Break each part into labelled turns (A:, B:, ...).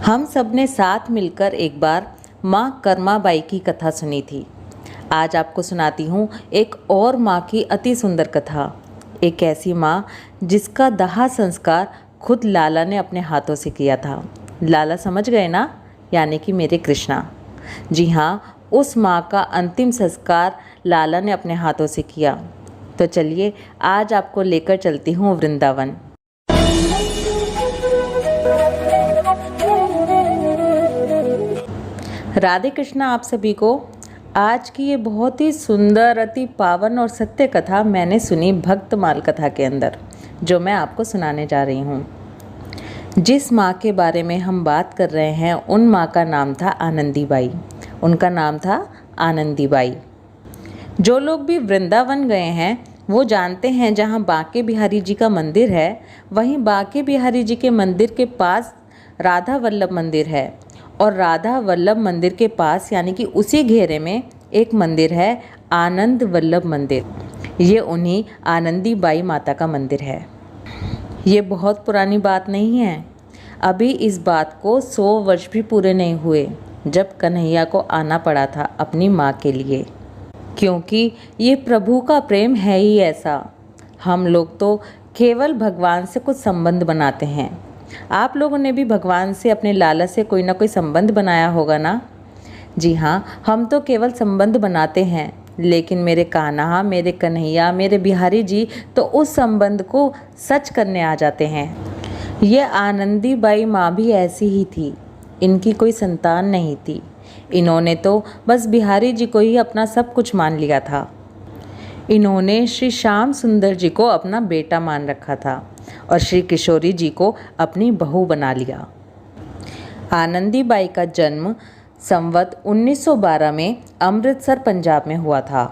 A: हम सब ने साथ मिलकर एक बार माँ कर्माबाई की कथा सुनी थी। आज आपको सुनाती हूँ एक और माँ की अति सुंदर कथा। एक ऐसी माँ जिसका दाह संस्कार खुद लाला ने अपने हाथों से किया था। लाला समझ गए ना, यानी कि मेरे कृष्णा। जी हाँ, उस माँ का अंतिम संस्कार लाला ने अपने हाथों से किया। तो चलिए आज आपको लेकर चलती हूँ वृंदावन। राधे कृष्णा आप सभी को। आज की ये बहुत ही सुंदर, अति पावन और सत्य कथा मैंने सुनी भक्तमाल कथा के अंदर, जो मैं आपको सुनाने जा रही हूँ। जिस माँ के बारे में हम बात कर रहे हैं उन माँ का नाम था आनंदीबाई। उनका नाम था आनंदीबाई। जो लोग भी वृंदावन गए हैं वो जानते हैं, जहाँ बांके बिहारी जी का मंदिर है वहीं बांके बिहारी जी के मंदिर के पास राधा वल्लभ मंदिर है, और राधा वल्लभ मंदिर के पास यानी कि उसी घेरे में एक मंदिर है आनंद वल्लभ मंदिर। ये उन्हीं आनंदीबाई माता का मंदिर है। ये बहुत पुरानी बात नहीं है। अभी इस बात को 100 वर्ष भी पूरे नहीं हुए जब कन्हैया को आना पड़ा था अपनी माँ के लिए, क्योंकि ये प्रभु का प्रेम है ही ऐसा। हम लोग तो केवल भगवान से कुछ संबंध बनाते हैं। आप लोगों ने भी भगवान से अपने लाला से कोई ना कोई संबंध बनाया होगा ना। जी हाँ, हम तो केवल संबंध बनाते हैं, लेकिन मेरे कान्हा, मेरे कन्हैया, मेरे बिहारी जी तो उस संबंध को सच करने आ जाते हैं। ये आनंदीबाई माँ भी ऐसी ही थी। इनकी कोई संतान नहीं थी। इन्होंने तो बस बिहारी जी को ही अपना सब कुछ मान लिया था। इन्होंने श्री श्याम सुंदर जी को अपना बेटा मान रखा था और श्री किशोरी जी को अपनी बहू बना लिया। आनंदीबाई का जन्म संवत 1912 में अमृतसर पंजाब में हुआ था।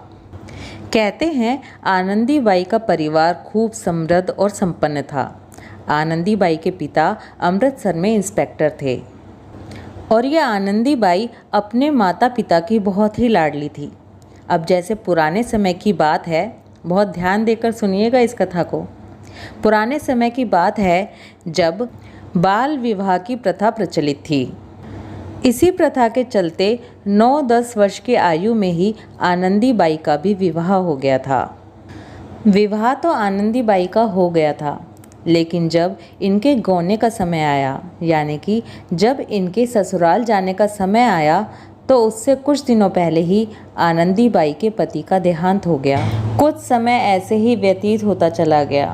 A: कहते हैं आनंदीबाई का परिवार खूब समृद्ध और संपन्न था। आनंदीबाई के पिता अमृतसर में इंस्पेक्टर थे और यह आनंदीबाई अपने माता पिता की बहुत ही लाडली थी। अब जैसे पुराने समय की बात है, बहुत ध्यान देकर सुनिएगा इस कथा को। पुराने समय की बात है जब बाल विवाह की प्रथा प्रचलित थी। इसी प्रथा के चलते 9-10 वर्ष की आयु में ही आनंदीबाई का भी विवाह हो गया था। विवाह तो आनंदीबाई का हो गया था, लेकिन जब इनके गौने का समय आया, यानी कि जब इनके ससुराल जाने का समय आया, तो उससे कुछ दिनों पहले ही आनंदीबाई के पति का देहांत हो गया। कुछ समय ऐसे ही व्यतीत होता चला गया।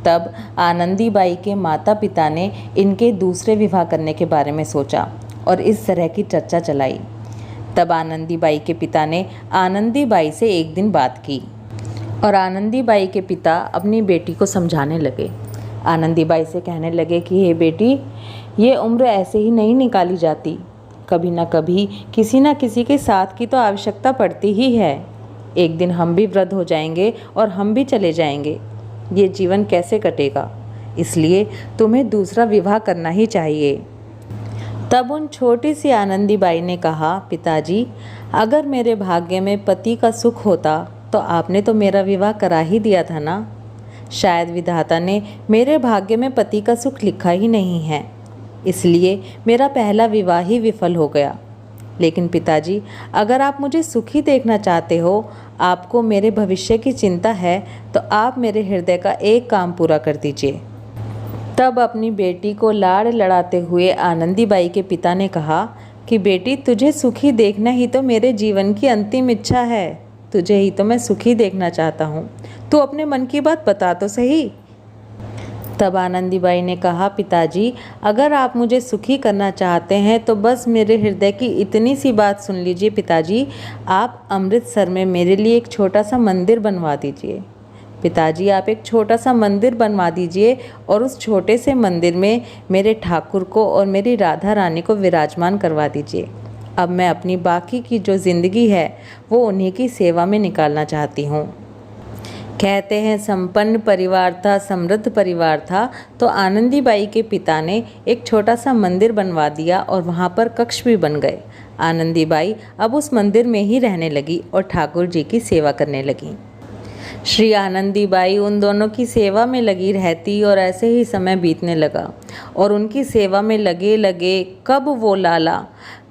A: तब आनंदीबाई के माता पिता ने इनके दूसरे विवाह करने के बारे में सोचा और इस तरह की चर्चा चलाई। तब आनंदीबाई के पिता ने आनंदीबाई से एक दिन बात की और आनंदीबाई के पिता अपनी बेटी को समझाने लगे। आनंदीबाई से कहने लगे कि हे बेटी, ये उम्र ऐसे ही नहीं निकाली जाती। कभी ना कभी किसी ना किसी के साथ की तो आवश्यकता पड़ती ही है। एक दिन हम भी वृद्ध हो जाएंगे और हम भी चले जाएंगे। ये जीवन कैसे कटेगा? इसलिए तुम्हें दूसरा विवाह करना ही चाहिए। तब उन छोटी सी आनंदीबाई ने कहा, पिताजी, अगर मेरे भाग्य में पति का सुख होता तो आपने तो मेरा विवाह करा ही दिया था ना। शायद विधाता ने मेरे भाग्य में पति का सुख लिखा ही नहीं है, इसलिए मेरा पहला विवाह ही विफल हो गया। लेकिन पिताजी, अगर आप मुझे सुखी देखना चाहते हो, आपको मेरे भविष्य की चिंता है, तो आप मेरे हृदय का एक काम पूरा कर दीजिए। तब अपनी बेटी को लाड़ लड़ाते हुए आनंदीबाई के पिता ने कहा कि बेटी, तुझे सुखी देखना ही तो मेरे जीवन की अंतिम इच्छा है। तुझे ही तो मैं सुखी देखना चाहता हूँ। तू अपने मन की बात बता तो सही। तब आनंदीबाई ने कहा, पिताजी, अगर आप मुझे सुखी करना चाहते हैं तो बस मेरे हृदय की इतनी सी बात सुन लीजिए। पिताजी, आप अमृतसर में मेरे लिए एक छोटा सा मंदिर बनवा दीजिए। पिताजी, आप एक छोटा सा मंदिर बनवा दीजिए और उस छोटे से मंदिर में मेरे ठाकुर को और मेरी राधा रानी को विराजमान करवा दीजिए। अब मैं अपनी बाकी की जो ज़िंदगी है वो उन्हीं की सेवा में निकालना चाहती हूँ। कहते हैं संपन्न परिवार था, समृद्ध परिवार था, तो आनंदीबाई के पिता ने एक छोटा सा मंदिर बनवा दिया और वहाँ पर कक्ष भी बन गए। आनंदीबाई अब उस मंदिर में ही रहने लगी और ठाकुर जी की सेवा करने लगी। श्री आनंदीबाई उन दोनों की सेवा में लगी रहती और ऐसे ही समय बीतने लगा और उनकी सेवा में लगे लगे कब वो लाला,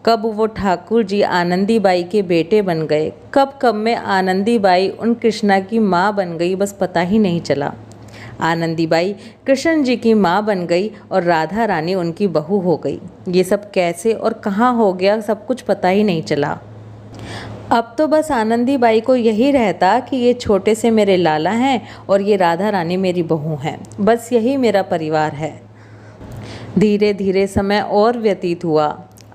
A: कब वो ठाकुर जी आनंदीबाई के बेटे बन गए, कब कब में आनंदीबाई उन कृष्णा की माँ बन गई, बस पता ही नहीं चला। आनंदीबाई कृष्ण जी की माँ बन गई और राधा रानी उनकी बहू हो गई। ये सब कैसे और कहाँ हो गया, सब कुछ पता ही नहीं चला। अब तो बस आनंदीबाई को यही रहता कि ये छोटे से मेरे लाला हैं और ये राधा रानी मेरी बहू हैं, बस यही मेरा परिवार है। धीरे धीरे समय और व्यतीत हुआ।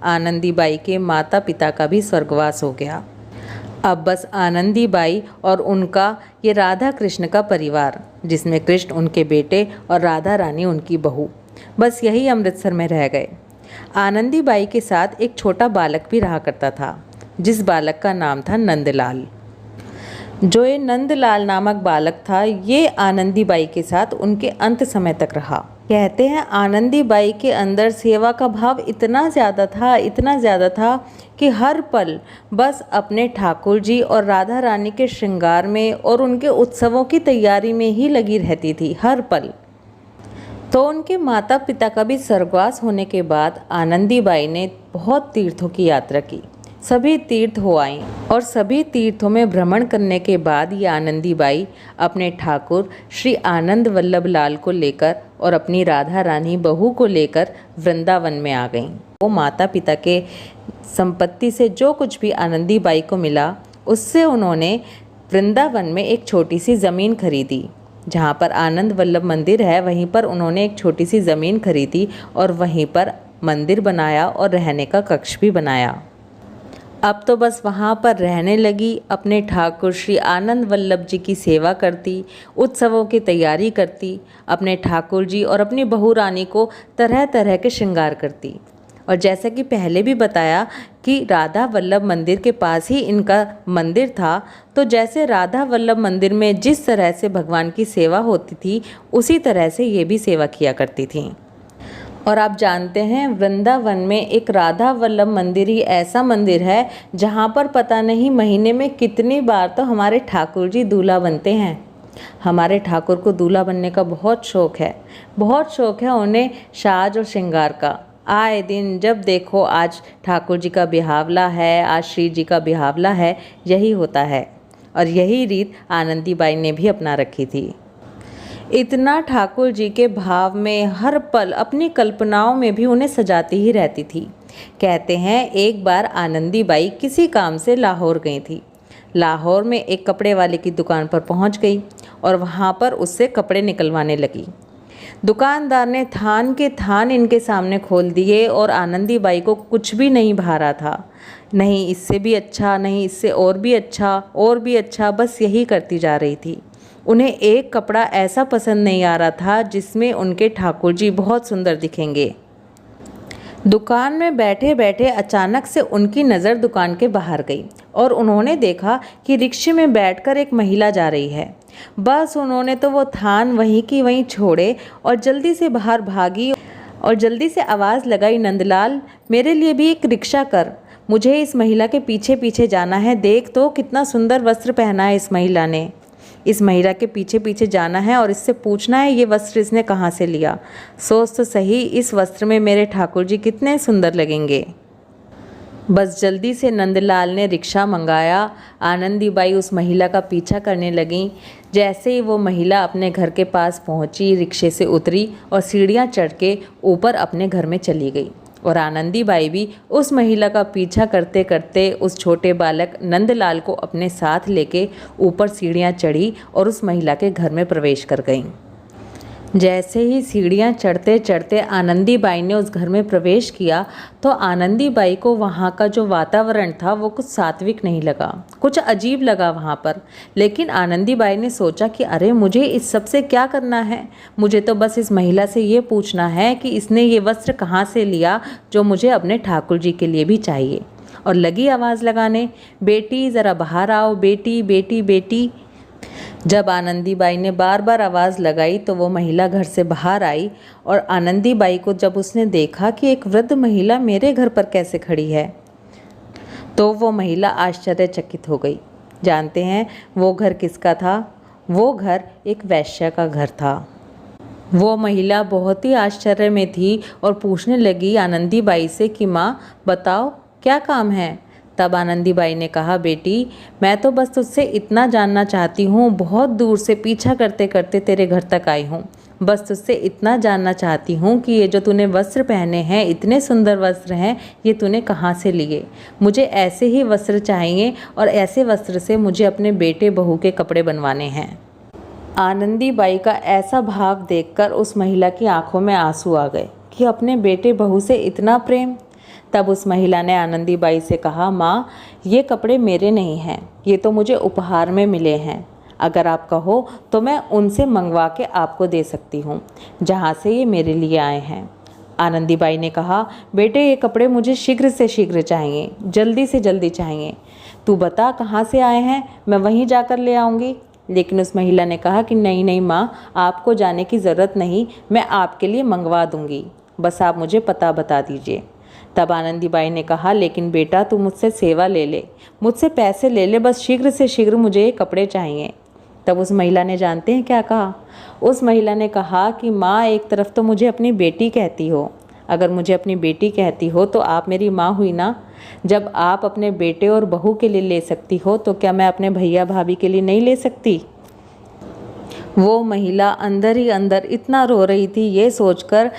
A: आनंदीबाई के माता पिता का भी स्वर्गवास हो गया। अब बस आनंदीबाई और उनका ये राधा कृष्ण का परिवार, जिसमें कृष्ण उनके बेटे और राधा रानी उनकी बहू, बस यही अमृतसर में रह गए। आनंदीबाई के साथ एक छोटा बालक भी रहा करता था, जिस बालक का नाम था नंदलाल। जो ये नंदलाल नामक बालक था, ये आनंदीबाई के साथ उनके अंत समय तक रहा। कहते हैं आनंदीबाई के अंदर सेवा का भाव इतना ज़्यादा था कि हर पल बस अपने ठाकुर जी और राधा रानी के श्रृंगार में और उनके उत्सवों की तैयारी में ही लगी रहती थी, हर पल। तो उनके माता पिता का भी स्वर्गवास होने के बाद आनंदीबाई ने बहुत तीर्थों की यात्रा की। सभी तीर्थ हो आईं और सभी तीर्थों में भ्रमण करने के बाद ये आनंदीबाई अपने ठाकुर श्री आनंद वल्लभ लाल को लेकर और अपनी राधा रानी बहू को लेकर वृंदावन में आ गईं। वो माता पिता के संपत्ति से जो कुछ भी आनंदीबाई को मिला, उससे उन्होंने वृंदावन में एक छोटी सी ज़मीन खरीदी। जहाँ पर आनंद वल्लभ मंदिर है, वहीं पर उन्होंने एक छोटी सी ज़मीन खरीदी और वहीं पर मंदिर बनाया और रहने का कक्ष भी बनाया। अब तो बस वहाँ पर रहने लगी, अपने ठाकुर श्री आनंद वल्लभ जी की सेवा करती, उत्सवों की तैयारी करती, अपने ठाकुर जी और अपनी बहू रानी को तरह तरह के श्रृंगार करती। और जैसा कि पहले भी बताया कि राधा वल्लभ मंदिर के पास ही इनका मंदिर था, तो जैसे राधा वल्लभ मंदिर में जिस तरह से भगवान की सेवा होती थी, उसी तरह से ये भी सेवा किया करती थी। और आप जानते हैं, वृंदावन में एक राधा वल्लभ मंदिर ही ऐसा मंदिर है जहाँ पर पता नहीं महीने में कितनी बार तो हमारे ठाकुर जी दूल्हा बनते हैं। हमारे ठाकुर को दूल्हा बनने का बहुत शौक़ है उन्हें साज और श्रृंगार का। आए दिन जब देखो आज ठाकुर जी का बिहावला है, आज श्री जी का बिहावला है, यही होता है। और यही रीत आनंदीबाई ने भी अपना रखी थी। इतना ठाकुर जी के भाव में हर पल अपनी कल्पनाओं में भी उन्हें सजाती ही रहती थी। कहते हैं एक बार आनंदीबाई किसी काम से लाहौर गई थी। लाहौर में एक कपड़े वाले की दुकान पर पहुंच गई और वहां पर उससे कपड़े निकलवाने लगी। दुकानदार ने थान के थान इनके सामने खोल दिए और आनंदीबाई को कुछ भी नहीं भा रहा था। नहीं इससे भी अच्छा, नहीं इससे और भी अच्छा, बस यही करती जा रही थी। उन्हें एक कपड़ा ऐसा पसंद नहीं आ रहा था जिसमें उनके ठाकुर जी बहुत सुंदर दिखेंगे। दुकान में बैठे बैठे अचानक से उनकी नज़र दुकान के बाहर गई और उन्होंने देखा कि रिक्शे में बैठकर एक महिला जा रही है। बस उन्होंने तो वो थान वहीं की वहीं छोड़े और जल्दी से बाहर भागी और जल्दी से आवाज़ लगाई, नंदलाल मेरे लिए भी एक रिक्शा कर, मुझे इस महिला के पीछे पीछे जाना है। देख तो कितना सुंदर वस्त्र पहना है इस महिला ने। इस महिला के पीछे पीछे जाना है और इससे पूछना है ये वस्त्र इसने कहाँ से लिया। सोच तो सही, इस वस्त्र में मेरे ठाकुर जी कितने सुंदर लगेंगे। बस जल्दी से नंदलाल ने रिक्शा मंगाया। आनंदीबाई उस महिला का पीछा करने लगीं। जैसे ही वो महिला अपने घर के पास पहुंची, रिक्शे से उतरी और सीढ़ियां चढ़ के ऊपर अपने घर में चली गई। और आनंदीबाई भी उस महिला का पीछा करते करते उस छोटे बालक नंदलाल को अपने साथ लेके ऊपर सीढ़ियां चढ़ी और उस महिला के घर में प्रवेश कर गईं। जैसे ही सीढ़ियां चढ़ते चढ़ते आनंदीबाई ने उस घर में प्रवेश किया तो आनंदीबाई को वहाँ का जो वातावरण था वो कुछ सात्विक नहीं लगा, कुछ अजीब लगा वहाँ पर। लेकिन आनंदीबाई ने सोचा कि अरे मुझे इस सब से क्या करना है, मुझे तो बस इस महिला से ये पूछना है कि इसने ये वस्त्र कहाँ से लिया जो मुझे अपने ठाकुर जी के लिए भी चाहिए। और लगी आवाज़ लगाने, बेटी ज़रा बाहर आओ, बेटी बेटी बेटी। जब आनंदीबाई ने बार बार आवाज़ लगाई तो वो महिला घर से बाहर आई और आनंदीबाई को जब उसने देखा कि एक वृद्ध महिला मेरे घर पर कैसे खड़ी है, तो वो महिला आश्चर्यचकित हो गई। जानते हैं वो घर किसका था? वो घर एक वैश्य का घर था। वो महिला बहुत ही आश्चर्य में थी और पूछने लगी आनंदीबाई से कि माँ बताओ क्या काम है। तब आनंदीबाई ने कहा, बेटी मैं तो बस तुझसे इतना जानना चाहती हूँ, बहुत दूर से पीछा करते करते तेरे घर तक आई हूँ। बस तुझसे इतना जानना चाहती हूँ कि ये जो तूने वस्त्र पहने हैं, इतने सुंदर वस्त्र हैं, ये तूने कहाँ से लिए। मुझे ऐसे ही वस्त्र चाहिए और ऐसे वस्त्र से मुझे अपने बेटे बहू के कपड़े बनवाने हैं। आनंदीबाई का ऐसा भाव देखकर उस महिला की आंखों में आंसू आ गए कि अपने बेटे बहू से इतना प्रेम। तब उस महिला ने आनंदीबाई से कहा, माँ ये कपड़े मेरे नहीं हैं, ये तो मुझे उपहार में मिले हैं। अगर आप कहो तो मैं उनसे मंगवा के आपको दे सकती हूँ जहाँ से ये मेरे लिए आए हैं। आनंदीबाई ने कहा, बेटे ये कपड़े मुझे शीघ्र से शीघ्र चाहिए, जल्दी से जल्दी चाहिए। तू बता कहाँ से आए हैं, मैं वहीं जाकर ले आऊँगी। लेकिन उस महिला ने कहा कि नहीं नहीं माँ, आपको जाने की ज़रूरत नहीं, मैं आपके लिए मंगवा दूँगी, बस आप मुझे पता बता दीजिए। तब आनंदीबाई ने कहा, लेकिन बेटा तू मुझसे सेवा ले ले, मुझसे पैसे ले ले, बस शीघ्र से शीघ्र मुझे ये कपड़े चाहिए। तब उस महिला ने जानते हैं क्या कहा? उस महिला ने कहा कि माँ एक तरफ तो मुझे अपनी बेटी कहती हो, अगर मुझे अपनी बेटी कहती हो तो आप मेरी माँ हुई ना। जब आप अपने बेटे और बहू के लिए ले सकती हो तो क्या मैं अपने भैया भाभी के लिए नहीं ले सकती। वो महिला अंदर ही अंदर इतना रो रही थी ये सोचकर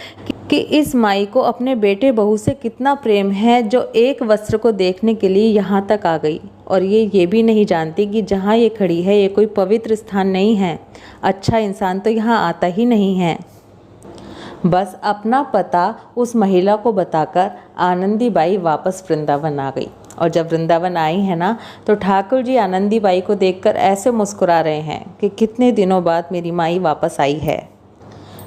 A: कि इस माई को अपने बेटे बहू से कितना प्रेम है, जो एक वस्त्र को देखने के लिए यहाँ तक आ गई। और ये भी नहीं जानती कि जहाँ ये खड़ी है ये कोई पवित्र स्थान नहीं है, अच्छा इंसान तो यहाँ आता ही नहीं है। बस अपना पता उस महिला को बताकर आनंदीबाई वापस वृंदावन आ गई। और जब वृंदावन आई है ना, तो ठाकुर जी आनंदीबाई को देखकर ऐसे मुस्कुरा रहे हैं कि कितने दिनों बाद मेरी माई वापस आई है।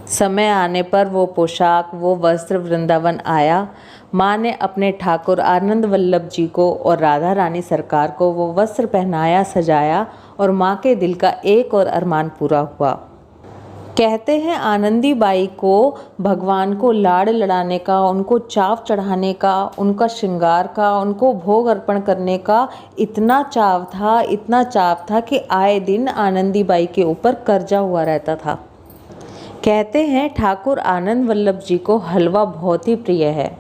A: समय आने पर वो पोशाक, वो वस्त्र वृंदावन आया। माँ ने अपने ठाकुर आनंद वल्लभ जी को और राधा रानी सरकार को वो वस्त्र पहनाया, सजाया, और माँ के दिल का एक और अरमान पूरा हुआ। कहते हैं आनंदीबाई को भगवान को लाड़ लड़ाने का, उनको चाव चढ़ाने का, उनका श्रृंगार का, उनको भोग अर्पण करने का इतना चाव था, इतना चाव था कि आए दिन आनंदीबाई के ऊपर कर्जा हुआ रहता था। कहते हैं ठाकुर आनंद वल्लभ जी को हलवा बहुत ही प्रिय है।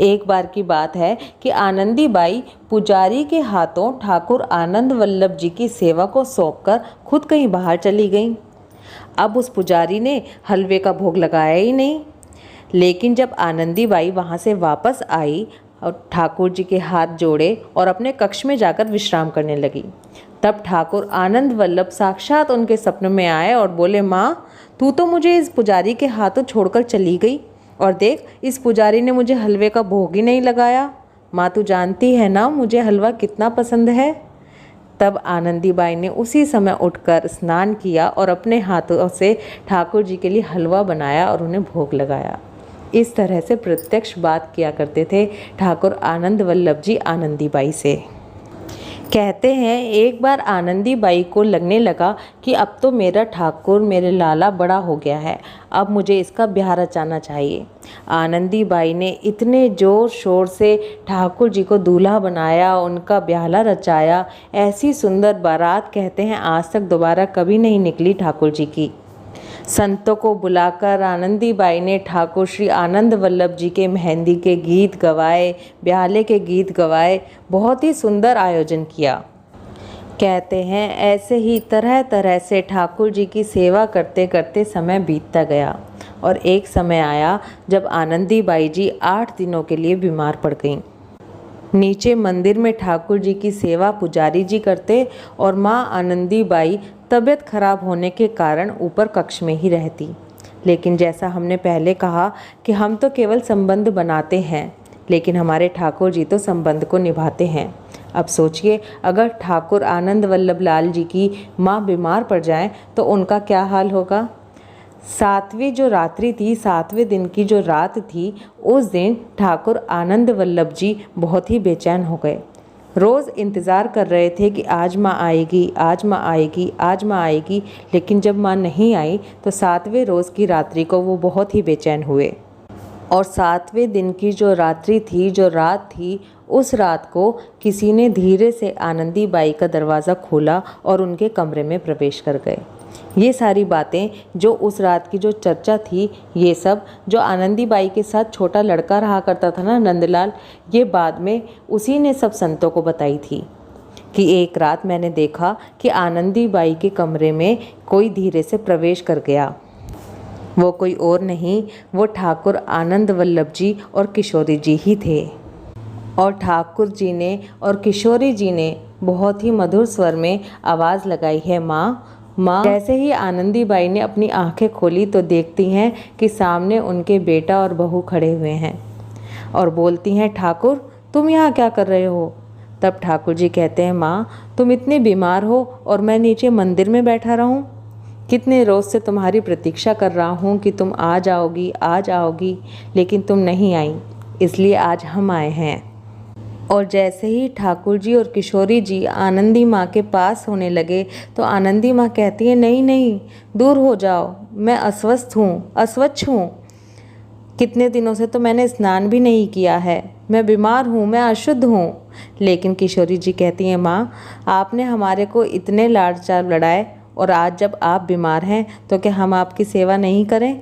A: एक बार की बात है कि आनंदीबाई पुजारी के हाथों ठाकुर आनंद वल्लभ जी की सेवा को सौंपकर खुद कहीं बाहर चली गईं। अब उस पुजारी ने हलवे का भोग लगाया ही नहीं। लेकिन जब आनंदीबाई वहाँ से वापस आई और ठाकुर जी के हाथ जोड़े और अपने कक्ष में जाकर विश्राम करने लगी, तब ठाकुर आनंद वल्लभ साक्षात उनके सपनों में आए और बोले, माँ तू तो मुझे इस पुजारी के हाथों छोड़कर चली गई, और देख इस पुजारी ने मुझे हलवे का भोग ही नहीं लगाया। माँ तू जानती है ना मुझे हलवा कितना पसंद है। तब आनंदीबाई ने उसी समय उठकर स्नान किया और अपने हाथों से ठाकुर जी के लिए हलवा बनाया और उन्हें भोग लगाया। इस तरह से प्रत्यक्ष बात किया करते थे ठाकुर आनंद वल्लभ जी आनंदीबाई से। कहते हैं एक बार आनंदीबाई को लगने लगा कि अब तो मेरा ठाकुर, मेरे लाला बड़ा हो गया है, अब मुझे इसका ब्याह रचाना चाहिए। आनंदीबाई ने इतने ज़ोर शोर से ठाकुर जी को दूल्हा बनाया, उनका ब्याहला रचाया। ऐसी सुंदर बारात कहते हैं आज तक दोबारा कभी नहीं निकली ठाकुर जी की। संतों को बुलाकर आनंदीबाई ने ठाकुर श्री आनंद वल्लभ जी के मेहंदी के गीत गवाए, ब्याहले के गीत गवाए, बहुत ही सुंदर आयोजन किया। कहते हैं ऐसे ही तरह तरह से ठाकुर जी की सेवा करते करते समय बीतता गया और एक समय आया जब आनंदीबाई जी 8 दिनों के लिए बीमार पड़ गईं। नीचे मंदिर में ठाकुर जी की सेवा पुजारी जी करते और माँ आनंदीबाई तबीयत खराब होने के कारण ऊपर कक्ष में ही रहती। लेकिन जैसा हमने पहले कहा कि हम तो केवल संबंध बनाते हैं, लेकिन हमारे ठाकुर जी तो संबंध को निभाते हैं। अब सोचिए अगर ठाकुर आनंद वल्लभ लाल जी की माँ बीमार पड़ जाए तो उनका क्या हाल होगा। 7वीं जो रात्रि थी, 7वें दिन की जो रात थी, उस दिन ठाकुर आनंद वल्लभ जी बहुत ही बेचैन हो गए। रोज़ इंतज़ार कर रहे थे कि आज माँ आएगी, आज माँ आएगी, आज माँ आएगी, लेकिन जब माँ नहीं आई तो 7वें रोज़ की रात्रि को वो बहुत ही बेचैन हुए। और 7वें दिन की जो रात्रि थी, जो रात थी, उस रात को किसी ने धीरे से आनंदी बाई का दरवाज़ा खोला और उनके कमरे में प्रवेश कर गए। ये सारी बातें, जो उस रात की जो चर्चा थी, ये सब जो आनंदी बाई के साथ छोटा लड़का रहा करता था ना, नंदलाल, ये बाद में उसी ने सब संतों को बताई थी कि एक रात मैंने देखा कि आनंदी बाई के कमरे में कोई धीरे से प्रवेश कर गया। वो कोई और नहीं, वो ठाकुर आनंद वल्लभ जी और किशोरी जी ही थे। और ठाकुर जी ने और किशोरी जी ने बहुत ही मधुर स्वर में आवाज़ लगाई है, माँ माँ। जैसे ही आनंदी बाई ने अपनी आंखें खोली तो देखती हैं कि सामने उनके बेटा और बहू खड़े हुए हैं और बोलती हैं, ठाकुर तुम यहाँ क्या कर रहे हो? तब ठाकुर जी कहते हैं, माँ तुम इतने बीमार हो और मैं नीचे मंदिर में बैठा रहूँ? कितने रोज़ से तुम्हारी प्रतीक्षा कर रहा हूँ कि तुम आ जाओगी, लेकिन तुम नहीं आई, इसलिए आज हम आए हैं। और जैसे ही ठाकुर जी और किशोरी जी आनंदी माँ के पास होने लगे तो आनंदी माँ कहती है, नहीं नहीं, दूर हो जाओ, मैं अस्वच्छ हूँ। कितने दिनों से तो मैंने स्नान भी नहीं किया है, मैं बीमार हूँ, मैं अशुद्ध हूँ। लेकिन किशोरी जी कहती हैं, माँ आपने हमारे को इतने लाड़ चाव लड़ाए और आज जब आप बीमार हैं तो क्या हम आपकी सेवा नहीं करें?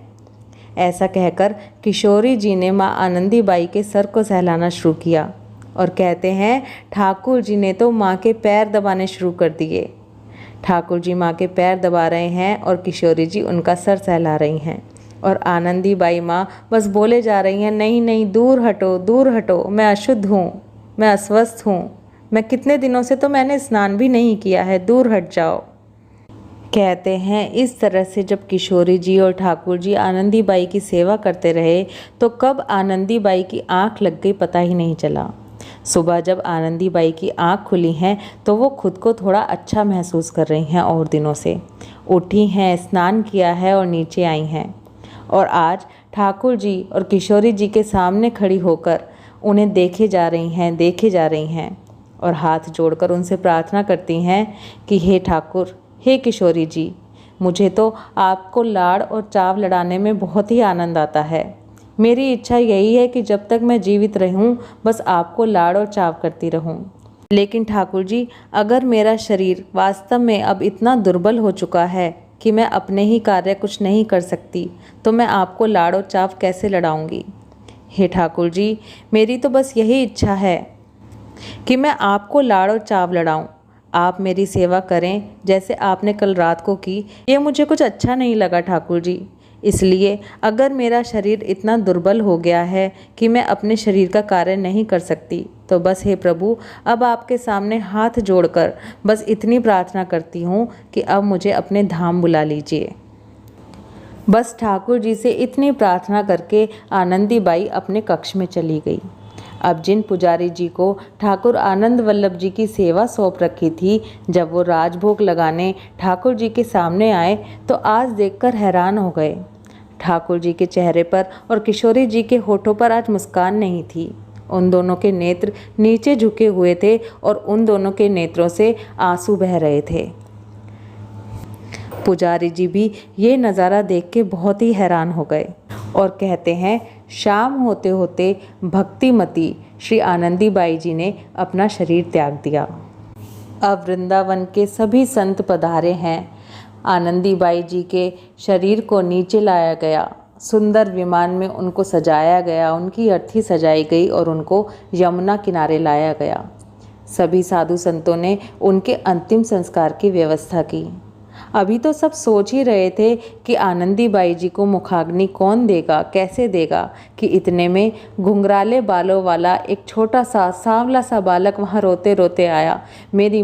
A: ऐसा कहकर किशोरी जी ने माँ आनंदी बाई के सर को सहलाना शुरू किया और कहते हैं, ठाकुर जी ने तो माँ के पैर दबाने शुरू कर दिए। ठाकुर जी माँ के पैर दबा रहे हैं और किशोरी जी उनका सर सहला रही हैं और आनंदी बाई माँ बस बोले जा रही हैं, नहीं नहीं, दूर हटो, मैं अशुद्ध हूँ, मैं अस्वस्थ हूँ, मैं कितने दिनों से तो मैंने स्नान भी नहीं किया है, दूर हट जाओ। कहते हैं इस तरह से जब किशोरी जी और ठाकुर जी आनंदी बाई की सेवा करते रहे तो कब आनंदी बाई की आँख लग गई पता ही नहीं चला। सुबह जब आनंदी बाई की आँख खुली हैं तो वो खुद को थोड़ा अच्छा महसूस कर रही हैं और दिनों से। उठी हैं, स्नान किया है और नीचे आई हैं और आज ठाकुर जी और किशोरी जी के सामने खड़ी होकर उन्हें देखे जा रही हैं और हाथ जोड़कर उनसे प्रार्थना करती हैं कि हे ठाकुर, हे किशोरी जी, मुझे तो आपको लाड़ और चाव लड़ाने में बहुत ही आनंद आता है। मेरी इच्छा यही है कि जब तक मैं जीवित रहूं बस आपको लाड़ और चाव करती रहूं। लेकिन ठाकुर जी, अगर मेरा शरीर वास्तव में अब इतना दुर्बल हो चुका है कि मैं अपने ही कार्य कुछ नहीं कर सकती तो मैं आपको लाड़ और चाव कैसे लड़ाऊंगी? हे ठाकुर जी, मेरी तो बस यही इच्छा है कि मैं आपको लाड़ और चाव लड़ाऊं। आप मेरी सेवा करें जैसे आपने कल रात को की। ये मुझे कुछ अच्छा नहीं लगा ठाकुर जी, इसलिए अगर मेरा शरीर इतना दुर्बल हो गया है कि मैं अपने शरीर का कार्य नहीं कर सकती तो बस हे प्रभु, अब आपके सामने हाथ जोड़कर बस इतनी प्रार्थना करती हूँ कि अब मुझे अपने धाम बुला लीजिए। बस ठाकुर जी से इतनी प्रार्थना करके आनंदी बाई अपने कक्ष में चली गई। अब जिन पुजारी जी को ठाकुर आनंद वल्लभ जी की सेवा सौंप रखी थी, जब वो राजभोग लगाने ठाकुर जी के सामने आए तो आज देखकर हैरान हो गए। ठाकुर जी के चेहरे पर और किशोरी जी के होठों पर आज मुस्कान नहीं थी। उन दोनों के नेत्र नीचे झुके हुए थे और उन दोनों के नेत्रों से आंसू बह रहे थे। पुजारी जी भी ये नज़ारा देख के बहुत ही हैरान हो गए और कहते हैं, शाम होते होते भक्तिमती श्री आनंदी बाई जी ने अपना शरीर त्याग दिया। अब वृंदावन के सभी संत पधारे हैं। आनंदी बाई जी के शरीर को नीचे लाया गया, सुंदर विमान में उनको सजाया गया, उनकी अर्थी सजाई गई और उनको यमुना किनारे लाया गया। सभी साधु संतों ने उनके अंतिम संस्कार की व्यवस्था की। अभी तो सब सोच ही रहे थे कि आनंदी बाई जी को मुखाग्नि कौन देगा, कैसे देगा, कि इतने में घुंघराले बालों वाला एक छोटा सा सांवला सा बालक वहाँ रोते रोते आया, मेरी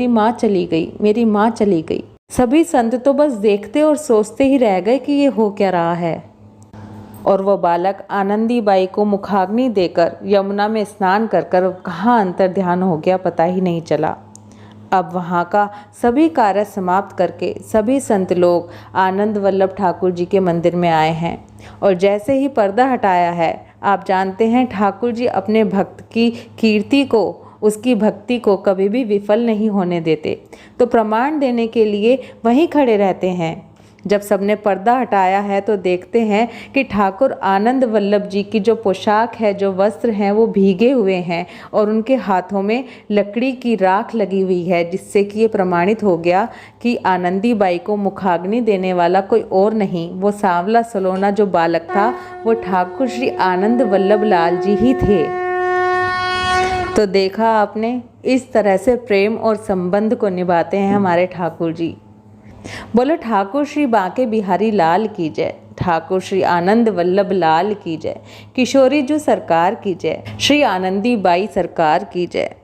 A: माँ चली गई, मेरी माँ चली गई। सभी संत तो बस देखते और सोचते ही रह गए कि ये हो क्या रहा है। और वह बालक आनंदी बाई को मुखाग्नि देकर यमुना में स्नान कर कर कहाँ अंतर ध्यान हो गया पता ही नहीं चला। अब वहाँ का सभी कार्य समाप्त करके सभी संत लोग आनंद वल्लभ ठाकुर जी के मंदिर में आए हैं और जैसे ही पर्दा हटाया है, आप जानते हैं ठाकुर जी अपने भक्त की कीर्ति को, उसकी भक्ति को कभी भी विफल नहीं होने देते। तो प्रमाण देने के लिए वहीं खड़े रहते हैं। जब सबने पर्दा हटाया है तो देखते हैं कि ठाकुर आनंद वल्लभ जी की जो पोशाक है, जो वस्त्र हैं, वो भीगे हुए हैं और उनके हाथों में लकड़ी की राख लगी हुई है, जिससे कि ये प्रमाणित हो गया कि आनंदी बाई को मुखाग्नि देने वाला कोई और नहीं, वो सांवला सलोना जो बालक था वो ठाकुर श्री आनंद वल्लभ लाल जी ही थे। तो देखा आपने, इस तरह से प्रेम और संबंध को निभाते हैं हमारे ठाकुर जी। बोलो ठाकुर श्री बांके बिहारी लाल की जय, ठाकुर श्री आनंद वल्लभ लाल की जय, किशोरी जी सरकार की जय, श्री आनंदी बाई सरकार की जय।